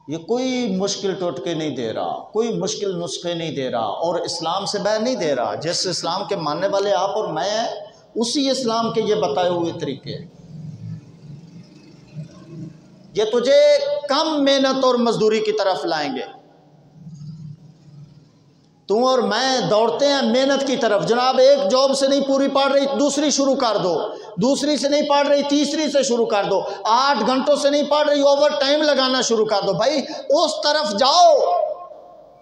ये कोई मुश्किल टोटके नहीं दे रहा, कोई मुश्किल नुस्खे नहीं दे रहा, और इस्लाम से बैर नहीं दे रहा। जैसे इस्लाम के मानने वाले आप और मैं हैं, उसी इस्लाम के ये बताए हुए तरीके हैं। ये तुझे कम मेहनत और मजदूरी की तरफ लाएंगे। तू और मैं दौड़ते हैं मेहनत की तरफ। जनाब, एक जॉब से नहीं पूरी पड़ रही, दूसरी शुरू कर दो, दूसरी से नहीं पड़ रही, तीसरी से शुरू कर दो, 8 घंटों से नहीं पड़ रही, ओवर टाइम लगाना शुरू कर दो। भाई उस तरफ जाओ,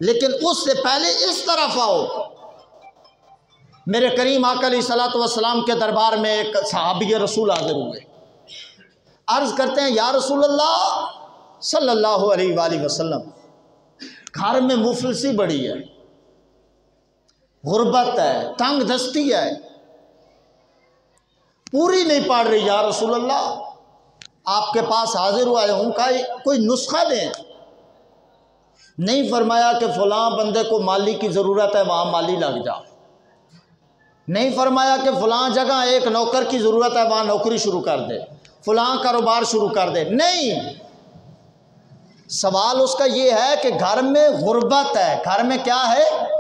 लेकिन उससे पहले इस तरफ आओ। मेरे करीम आका अलैहिस्सलातु वस्सलाम के दरबार में एक सहाबी रसूल हाजिर हुए। अर्ज करते हैं, या रसूल अल्लाह सल्लल्लाहु अलैहि वसल्लम, घर में मुफलिसी बड़ी है, गुर्बत है, तंग दस्ती है, पूरी नहीं पड़ रही। या रसूल अल्लाह, आपके पास हाजिर हुआ हूँ, कोई नुस्खा दें। नहीं फरमाया कि फलां बंदे को माली की ज़रूरत है, वहाँ माली लग जा। नहीं फरमाया कि फलां जगह एक नौकर की ज़रूरत है, वहाँ नौकरी शुरू कर दे, फलां कारोबार शुरू कर दे। नहीं, सवाल उसका ये है कि घर में गुर्बत है, घर में क्या है,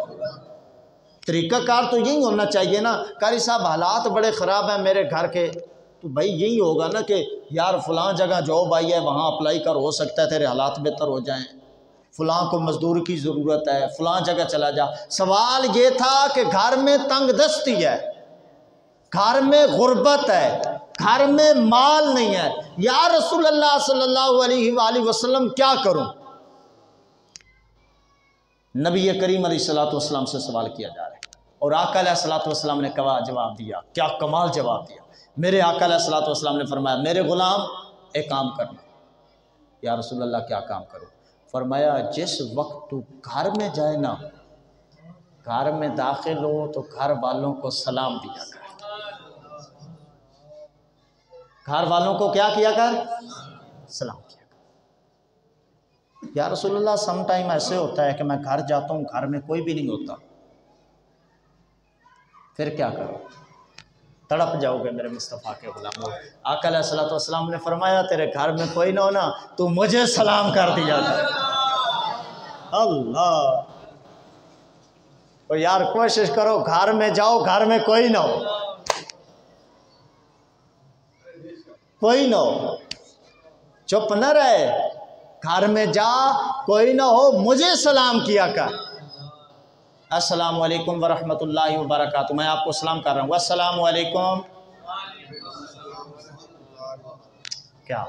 तरीक़ाकार तो यही होना चाहिए ना। कारी साहब हालात बड़े ख़राब हैं मेरे घर के, तो भाई यही होगा ना कि यार फ़लाँ जगह जॉब आई है, वहाँ अप्लाई कर, हो सकता है तेरे हालात बेहतर हो जाएं, फ़लाँ को मज़दूर की ज़रूरत है, फ़लाँ जगह चला जा। सवाल ये था कि घर में तंग दस्ती है, घर में गुर्बत है, घर में माल नहीं है। या रसूल अल्लाह सल्लल्लाहु अलैहि वसल्लम क्या करूं? नबी करीम अलैहिस्सलातु वस्सलाम से सवाल किया जा रहा है, और आका अलैहिस्सलातु वस्सलाम ने जवाब दिया। क्या कमाल जवाब दिया। मेरे आका अलैहिस्सलातु वस्सलाम ने फरमाया, मेरे गुलाम एक काम करना। या रसूल अल्लाह क्या काम करूं? फरमाया, जिस वक्त तू घर में जाए ना, घर में दाखिल हो तो घर वालों को सलाम दिया कर। घर वालों को क्या किया कर? सलाम किया कर। या रसूल अल्लाह, सम टाइम ऐसे होता है कि मैं घर जाता हूँ, घर में कोई भी नहीं होता, फिर क्या करो? तड़प जाओगे मेरे मुस्तफ़ा के गुलाम। आका अलैहिस्सलातु वस्सलाम ने फरमाया, तेरे घर में कोई ना हो ना, तू मुझे सलाम कर दिया कर। अल्लाह, तो यार कोशिश करो, घर में जाओ, घर में कोई ना हो, कोई ना हो, चुप न रहे, घर में जा, कोई ना हो, मुझे सलाम किया कर। अस्सलामु अलैकुम वरहमतुल्लाहि वबरकातुहू, मैं आपको सलाम कर रहा हूँ। अस्सलामु अलैकुम। क्या?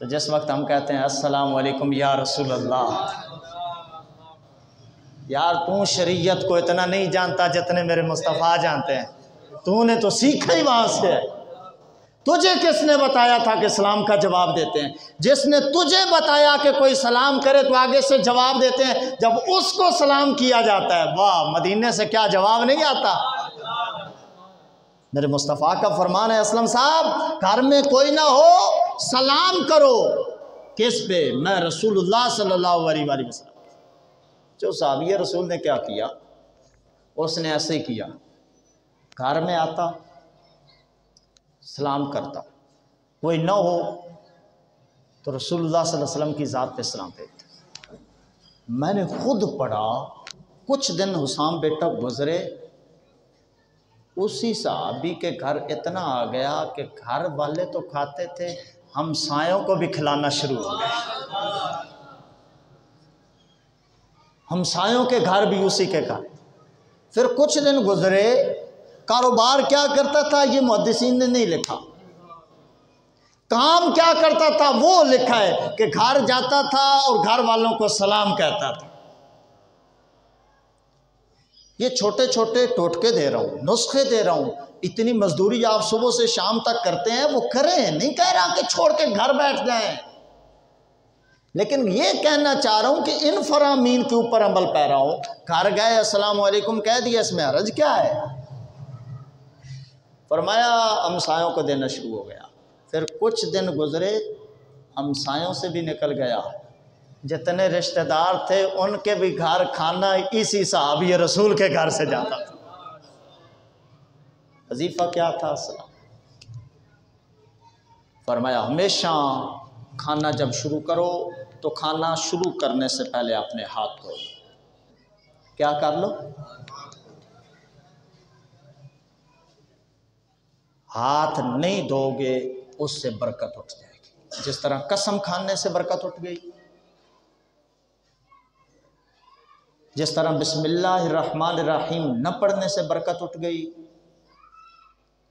तो जिस वक्त हम कहते हैं अस्सलामु अलैकुम या रसूल अल्लाह, यार तू शरीयत को इतना नहीं जानता जितने मेरे मुस्तफ़ा जानते हैं। तूने तो सीखा ही वहाँ से है। तुझे किसने बताया था कि सलाम का जवाब देते हैं? जिसने तुझे बताया कि कोई सलाम करे तो आगे से जवाब देते हैं, जब उसको सलाम किया जाता है, वाह, मदीने से क्या जवाब नहीं आता। मेरे मुस्तफ़ा का फरमान है, असलम साहब, घर में कोई ना हो, सलाम करो। किस पे? मैं रसूलुल्लाह सल्लल्लाहु अलैहि वसल्लम। जो साहबी रसूल ने क्या किया, उसने ऐसे ही किया। घर में आता, सलाम करता, कोई ना हो तो रसूलुल्लाह सल्लल्लाहु अलैहि वसल्लम की ज़ात पे सलाम देते। मैंने खुद पढ़ा, कुछ दिन हुसाम बेटा गुजरे, उसी सहाबी के घर इतना आ गया कि घर वाले तो खाते थे, हमसायों को भी खिलाना शुरू हो गए। हमसायों के घर भी उसी के घर। फिर कुछ दिन गुजरे, कारोबार क्या करता था ये मुहद्दिसीन ने नहीं लिखा, काम क्या करता था वो लिखा है कि घर जाता था और घर वालों को सलाम कहता था। ये छोटे छोटे टोटके दे रहा हूँ, नुस्खे दे रहा हूँ। इतनी मजदूरी आप सुबह से शाम तक करते हैं, वो करें, नहीं कह रहा कि छोड़ के घर बैठ जाएं, लेकिन ये कहना चाह रहा हूँ कि इन फरामीन के ऊपर अमल पैरा हो। घर गए, अस्सलामु अलैकुम कह दिया, इसमें हर्ज क्या है? फरमाया, हमसायों को देना शुरू हो गया। फिर कुछ दिन गुजरे, हमसायों से भी निकल गया, जितने रिश्तेदार थे उनके भी घर खाना इसी सहाबी रसूल के घर से जाता था। वजीफा क्या था? सलाम। फरमाया, हमेशा खाना जब शुरू करो तो खाना शुरू करने से पहले अपने हाथ धो लो। क्या कर लो? हाथ नहीं धोगे उससे बरकत उठ जाएगी। जिस तरह कसम खाने से बरकत उठ गई, जिस तरह बिस्मिल्लाहिर्रहमानिर्रहीम न पढ़ने से बरकत उठ गई,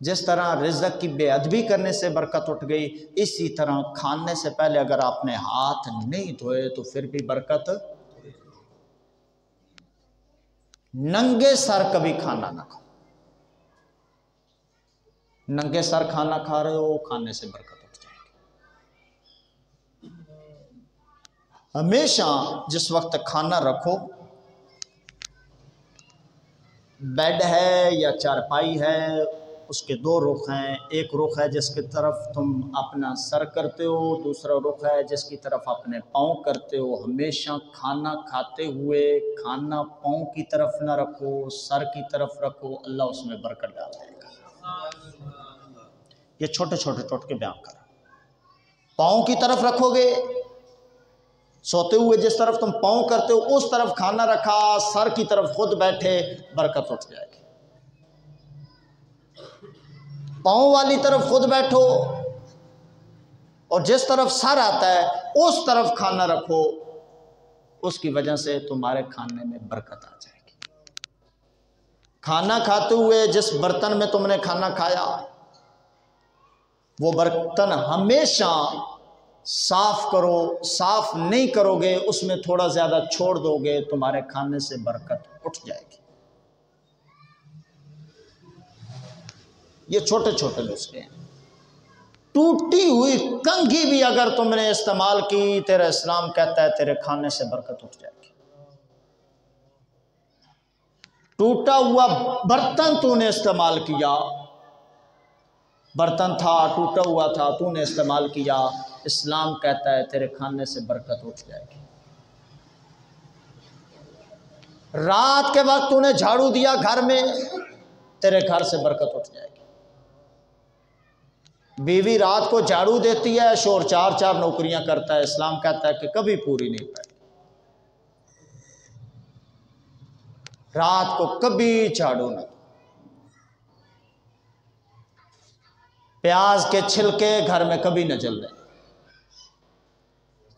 जिस तरह रिज़्क़ की बेअदबी करने से बरकत उठ गई, इसी तरह खाने से पहले अगर आपने हाथ नहीं धोए तो फिर भी बरकत। नंगे सर कभी खाना ना खाओ। नंगे सर खाना खा रहे हो, खाने से बरकत उठ जाएगी। हमेशा जिस वक्त खाना रखो, बेड है या चारपाई है, उसके दो रुख हैं। एक रुख है जिसकी तरफ तुम अपना सर करते हो, दूसरा रुख है जिसकी तरफ अपने पाँव करते हो। हमेशा खाना खाते हुए खाना पाँव की तरफ ना रखो, सर की तरफ रखो, अल्लाह उसमें बरकत डाल देगा। ये छोटे छोटे टोटके बयान कर। पाँव की तरफ रखोगे, सोते हुए जिस तरफ तुम पाँव करते हो उस तरफ खाना रखा, सर की तरफ खुद बैठे, बरकत उठ जाएगी। पाँव वाली तरफ खुद बैठो और जिस तरफ सर आता है उस तरफ खाना रखो, उसकी वजह से तुम्हारे खाने में बरकत आ जाएगी। खाना खाते हुए जिस बर्तन में तुमने खाना खाया वो बर्तन हमेशा साफ करो। साफ नहीं करोगे, उसमें थोड़ा ज़्यादा छोड़ दोगे, तुम्हारे खाने से बरकत उठ जाएगी। ये छोटे छोटे नुस्खे हैं। टूटी हुई कंघी भी अगर तुमने इस्तेमाल की, तेरा इस्लाम कहता है तेरे खाने से बरकत उठ जाएगी। टूटा हुआ बर्तन तूने इस्तेमाल किया, बर्तन था टूटा हुआ था, तूने इस्तेमाल किया, इस्लाम कहता है तेरे खाने से बरकत उठ जाएगी। रात के वक्त तूने झाड़ू दिया घर में, तेरे घर से बरकत उठ जाएगी। बीवी रात को झाड़ू देती है, शोर चार चार नौकरियां करता है, इस्लाम कहता है कि कभी पूरी नहीं पाएगी। रात को कभी झाड़ू ना। प्याज के छिलके घर में कभी न जल रहे,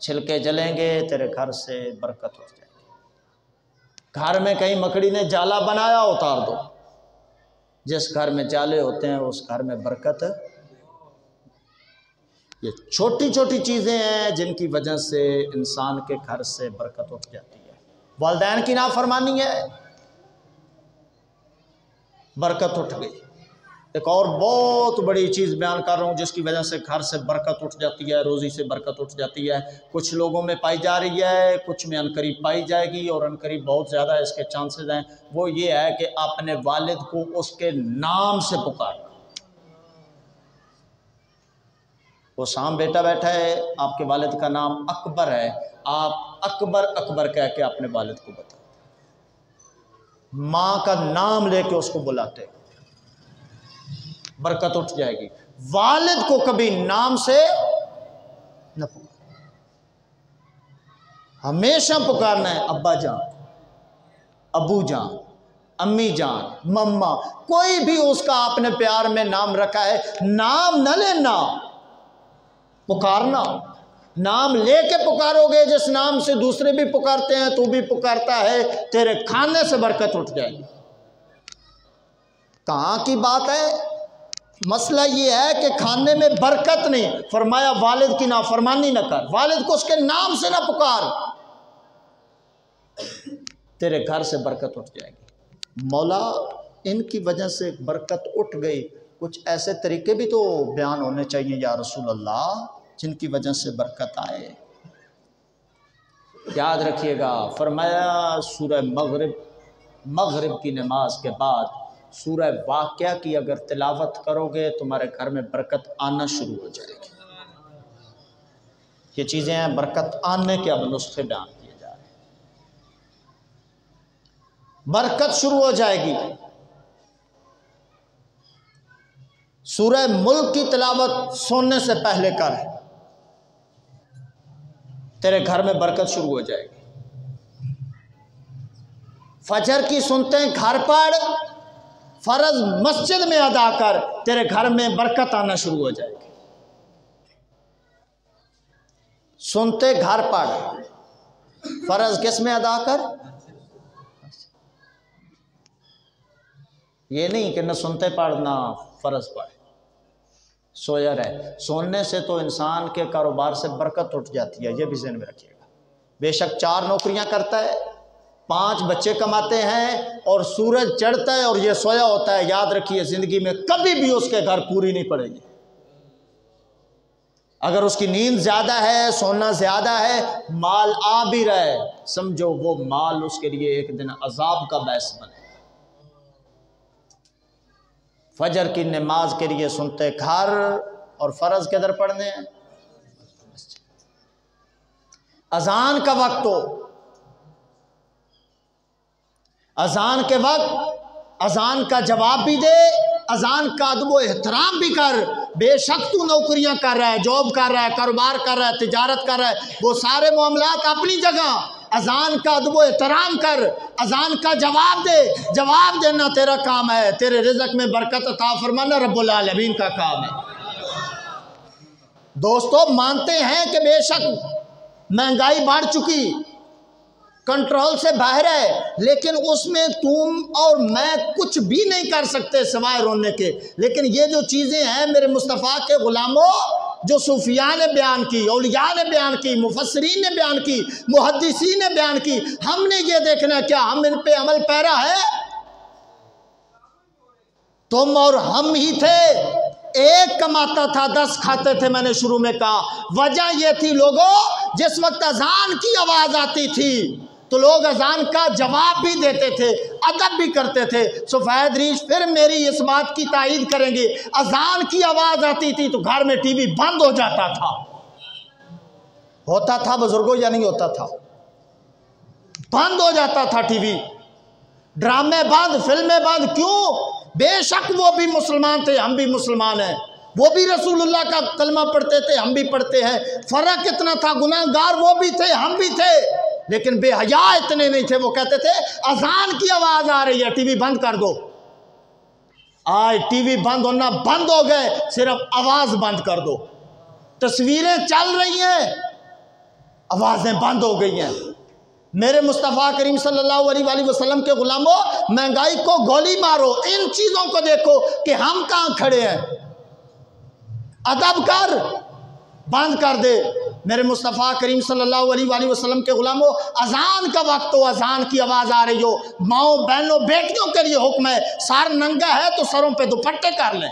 छिलके जलेंगे तेरे घर से बरकत हो जाएगी। घर में कहीं मकड़ी ने जाला बनाया, उतार दो। जिस घर में जाले होते हैं उस घर में बरकत। ये छोटी छोटी चीज़ें हैं जिनकी वजह से इंसान के घर से बरकत उठ जाती है। वालिदैन की नाफरमानी है, बरकत उठ गई। एक और बहुत बड़ी चीज़ बयान कर रहा हूँ जिसकी वजह से घर से बरकत उठ जाती है, रोज़ी से बरकत उठ जाती है। कुछ लोगों में पाई जा रही है, कुछ में अनकरीब पाई जाएगी, और अनकरीब बहुत ज़्यादा इसके चांसेस हैं। वो ये है कि अपने वालिद को उसके नाम से पुकारना। वो शाम बेटा बैठा है, आपके वालिद का नाम अकबर है, आप अकबर अकबर कह के अपने वालिद को बताते, माँ का नाम लेके उसको बुलाते, बरकत उठ जाएगी। वालिद को कभी नाम से न पुकार, हमेशा पुकारना है अब्बा जान, अबू जान, अम्मी जान, मम्मा। कोई भी उसका आपने प्यार में नाम रखा है, नाम न लेना, पुकारना। नाम लेके पुकारोगे, जिस नाम से दूसरे भी पुकारते हैं तू भी पुकारता है, तेरे खाने से बरकत उठ जाएगी। कहाँ की बात है? मसला ये है कि खाने में बरकत नहीं। फरमाया वालिद की नाफरमानी न कर, वालिद को उसके नाम से ना पुकार, तेरे घर से बरकत उठ जाएगी। मौला इनकी वजह से बरकत उठ गई, कुछ ऐसे तरीके भी तो बयान होने चाहिए या रसूल अल्लाह जिनकी वजह से बरकत आए। याद रखिएगा, फरमाया सूरह मगरिब की नमाज के बाद सूरह वाक़िया की अगर तिलावत करोगे तुम्हारे घर में बरकत आना शुरू हो जाएगी। ये चीज़ें हैं बरकत आने के, अब नुस्खे बयान किए जा रहे हैं। बरकत शुरू हो जाएगी। सूरह मुल्क की तिलावत सोने से पहले कर, तेरे घर में बरकत शुरू हो जाएगी। फजर की सुनते घर पढ़, फर्ज मस्जिद में अदा कर, तेरे घर में बरकत आना शुरू हो जाएगी। सुनते घर पढ़, फर्ज किस में अदा कर। ये नहीं कि न सुनते पढ़ ना फर्ज पढ़, सोया रहे। सोने से तो इंसान के कारोबार से बरकत उठ जाती है, ये भी ज़हन में रखिएगा। बेशक 4 नौकरियां करता है, 5 बच्चे कमाते हैं और सूरज चढ़ता है और ये सोया होता है, याद रखिए ज़िंदगी में कभी भी उसके घर पूरी नहीं पड़ेगी। अगर उसकी नींद ज़्यादा है, सोना ज़्यादा है, माल आ भी रहे, समझो वो माल उसके लिए एक दिन अजाब का बायस बने। फजर की नमाज के लिए सुनते घर और फर्ज किधर पढ़ने हैं। अजान का वक्त हो, अजान के वक्त अजान का जवाब भी दे, अजान का अदब एहतराम भी कर। बेशक तू नौकरियां कर रहा है, जॉब कर रहा है, कारोबार कर रहा है, तिजारत कर रहा है, वो सारे मामलात अपनी जगह, अजान का अदब एहतराम कर, अजान का जवाब दे। जवाब देना तेरा काम है, तेरे रिज़्क़ में बरकत अता फरमाना रब्बुल आलमीन का काम है। दोस्तों मानते हैं कि बेशक महंगाई बढ़ चुकी, कंट्रोल से बाहर है, लेकिन उसमें तुम और मैं कुछ भी नहीं कर सकते सिवाय रोने के। लेकिन ये जो चीज़ें हैं मेरे मुस्तफ़ा के ग़ुलामों, जो सूफिया ने बयान की, औलिया ने बयान की, मुफस्सिरीन ने बयान की, मुहद्दिसीन ने बयान की, हमने ये देखना क्या हम इन पे अमल पैरा है। तुम और हम ही थे, एक कमाता था 10 खाते थे। मैंने शुरू में कहा वजह यह थी लोगों, जिस वक्त अजान की आवाज़ आती थी तो लोग अजान का जवाब भी देते थे, अदब भी करते थे। सफ़ेद रीछ फिर मेरी इस बात की तायीद करेंगे, अजान की आवाज़ आती थी तो घर में टीवी बंद हो जाता था। होता था बुजुर्गों या नहीं होता था? बंद हो जाता था टीवी, ड्रामे बंद, फिल्में बंद। क्यों? बेशक वो भी मुसलमान थे, हम भी मुसलमान हैं, वो भी रसूलुल्लाह का कलमा पढ़ते थे, हम भी पढ़ते हैं। फ़र्क इतना था, गुनाहगार वो भी थे, हम भी थे, लेकिन बेहया इतने नहीं थे। वो कहते थे अजान की आवाज़ आ रही है, टीवी बंद कर दो। आज टीवी बंद होना बंद हो गए, सिर्फ आवाज़ बंद कर दो। तस्वीरें चल रही हैं, आवाज़ें बंद हो गई हैं। मेरे मुस्तफ़ा करीम सल्लल्लाहु अलैहि वसल्लम के ग़ुलामों, महंगाई को गोली मारो, इन चीज़ों को देखो कि हम कहाँ खड़े हैं। अदब कर, बंद कर दे। मेरे मुस्तफ़ा करीम सल्लल्लाहु अलैहि वसल्लम के ग़ुलामों, अजान का वक्त हो, अजान की आवाज़ आ रही हो, माओ बहनों बेटियों के लिए हुक्म है, सर नंगा है तो सरों पे दुपट्टे कर लें।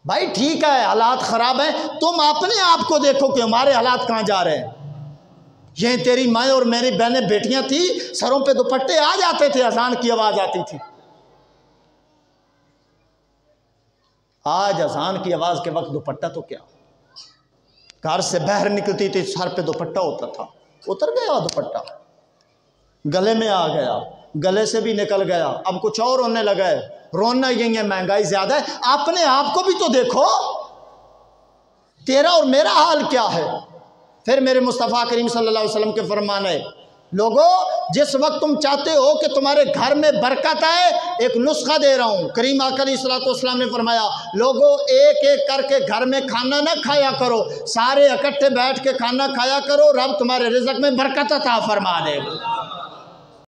भाई ठीक है, हालात ख़राब हैं, तुम अपने आप को देखो कि हमारे हालात कहाँ जा रहे हैं। ये तेरी माँ और मेरी बहनें बेटियां थी, सरों पे दुपट्टे आ जाते थे, अजान की आवाज़ आती थी। आज अजान की आवाज़ के वक्त दुपट्टा तो क्या, घर से बाहर निकलती थी सर पे दुपट्टा होता था, उतर गया दुपट्टा, गले में आ गया, गले से भी निकल गया, अब कुछ और होने लगा है। रोना यही है, महंगाई ज़्यादा है। अपने आप को भी तो देखो, तेरा और मेरा हाल क्या है। फिर मेरे मुस्तफ़ा करीम सल्लल्लाहु अलैहि वसल्लम के फरमान है, लोगों जिस वक्त तुम चाहते हो कि तुम्हारे घर में बरकत आए, एक नुस्खा दे रहा हूँ। करीम आका अलैहिस्सलातु वस्सलाम ने फरमाया, लोगों एक एक करके घर में खाना ना खाया करो, सारे इकट्ठे बैठ के खाना खाया करो, रब तुम्हारे रिज़्क़ में बरकत अता फरमा देगा।